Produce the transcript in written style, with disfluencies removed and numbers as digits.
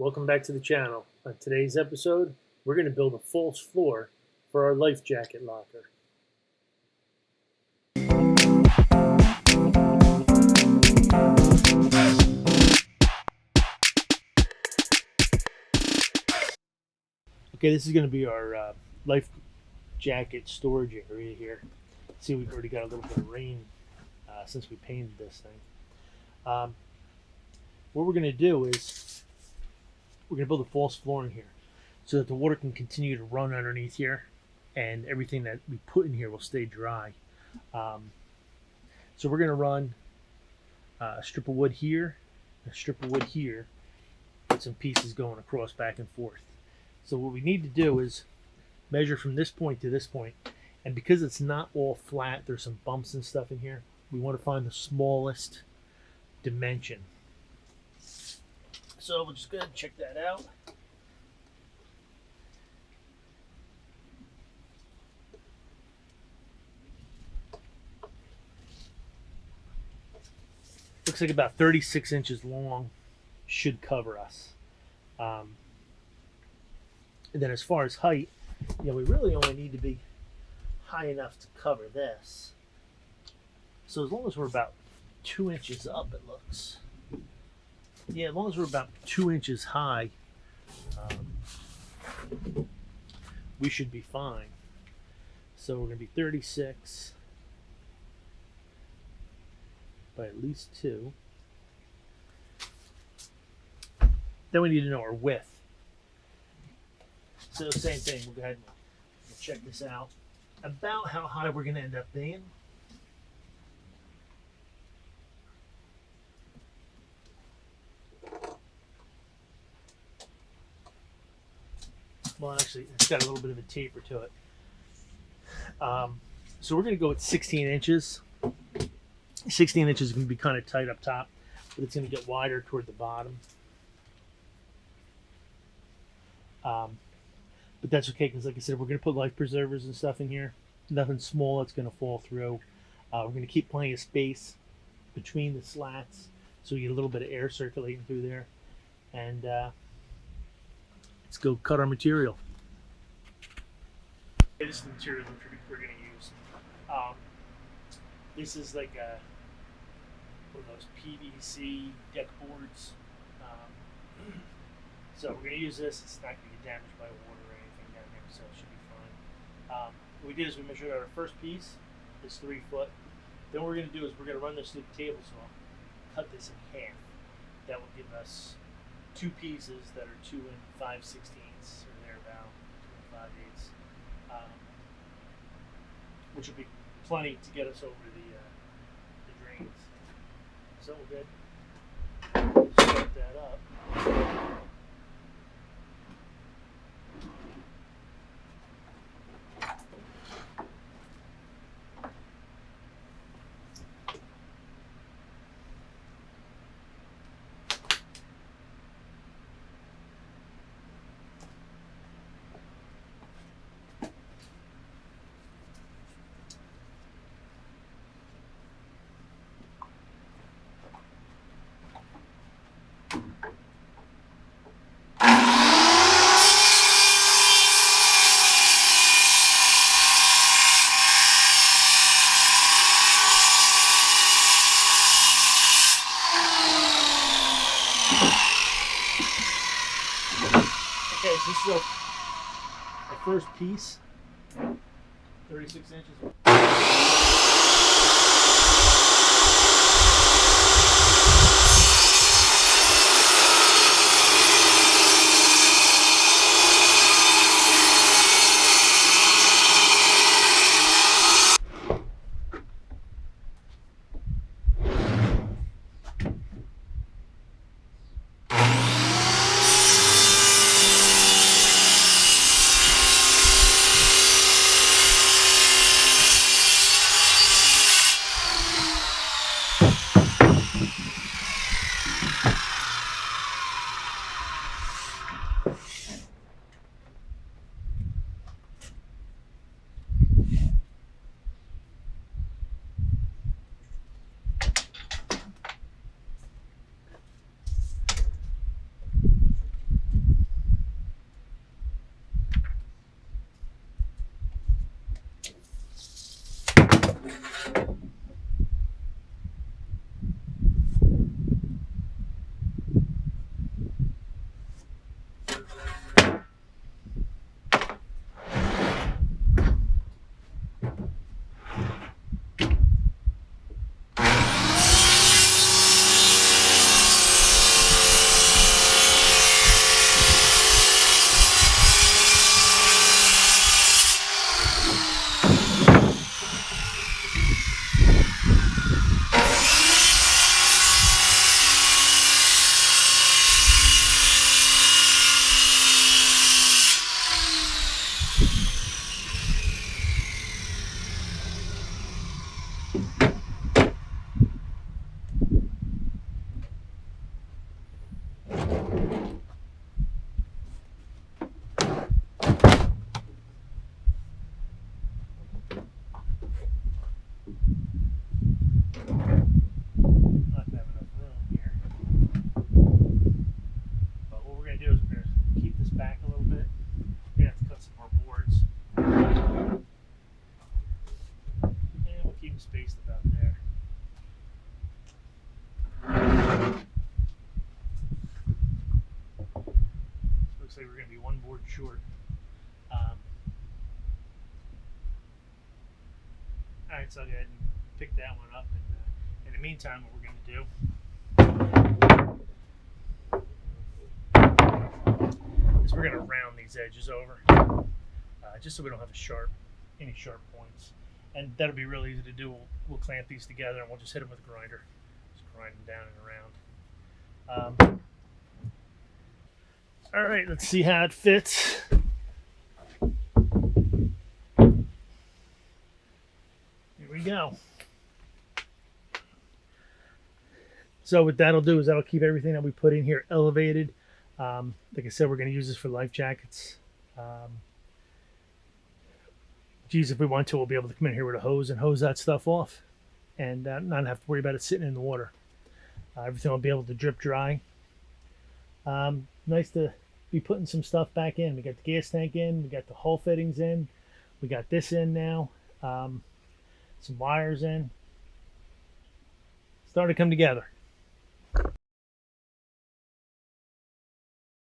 Welcome back to the channel. On today's episode, we're going to build a false floor for our life jacket locker. Okay, this is going to be our life jacket storage area here. See, we've already got a little bit of rain since we painted this thing. What we're going to do is we're going to build a false flooring here so that the water can continue to run underneath here and everything that we put in here will stay dry. So we're going to run a strip of wood here, a strip of wood here, with some pieces going across back and forth. So what we need to do is measure from this point to this point, and because it's not all flat, there's some bumps and stuff in here, we want to find the smallest dimension. So we'll just go ahead and check that out. Looks like about 36 inches long should cover us. And then as far as height, we really only need to be high enough to cover this. So as long as we're about 2 inches up, it looks. Yeah, as long as we're about 2 inches high, we should be fine. So we're going to be 36 by at least 2. Then we need to know our width. So same thing, we'll go ahead and check this out. About how high we're going to end up being. Well, actually, it's got a little bit of a taper to it. So we're going to go with 16 inches. 16 inches is going to be kind of tight up top, but it's going to get wider toward the bottom. But that's okay, because like I said, we're going to put life preservers and stuff in here. Nothing small that's going to fall through. We're going to keep plenty of space between the slats so you get a little bit of air circulating through there. And let's go cut our material. Okay, this is the material we're going to use. This is like one of those PVC deck boards. So we're going to use this. It's not going to get damaged by water or anything down there, so it should be fine. What we did is we measured out our first piece. It's 3 foot. Then what we're going to do is we're going to run this through the table saw, cut this in half. That will give us 2 pieces that are 2 5/16 or thereabout, 2 5/8, which will be plenty to get us over the drains. So we're good. Start that up. Okay, so this is our first piece, 36 inches. spaced about there. Looks like we're going to be one board short. Alright, so I'll go ahead and pick that one up. And in the meantime, what we're going to do is we're going to round these edges over, just so we don't have any sharp points. And that'll be real easy to do. We'll clamp these together and we'll just hit them with a grinder. Just grind them down and around. All right, let's see how it fits. Here we go. So what that'll do is that'll keep everything that we put in here elevated. Like I said, we're going to use this for life jackets. If we want to, we'll be able to come in here with a hose and hose that stuff off and not have to worry about it sitting in the water. Everything will be able to drip dry. Nice to be putting some stuff back in. We got the gas tank in, we got the hull fittings in, we got this in now, some wires in. Starting to come together.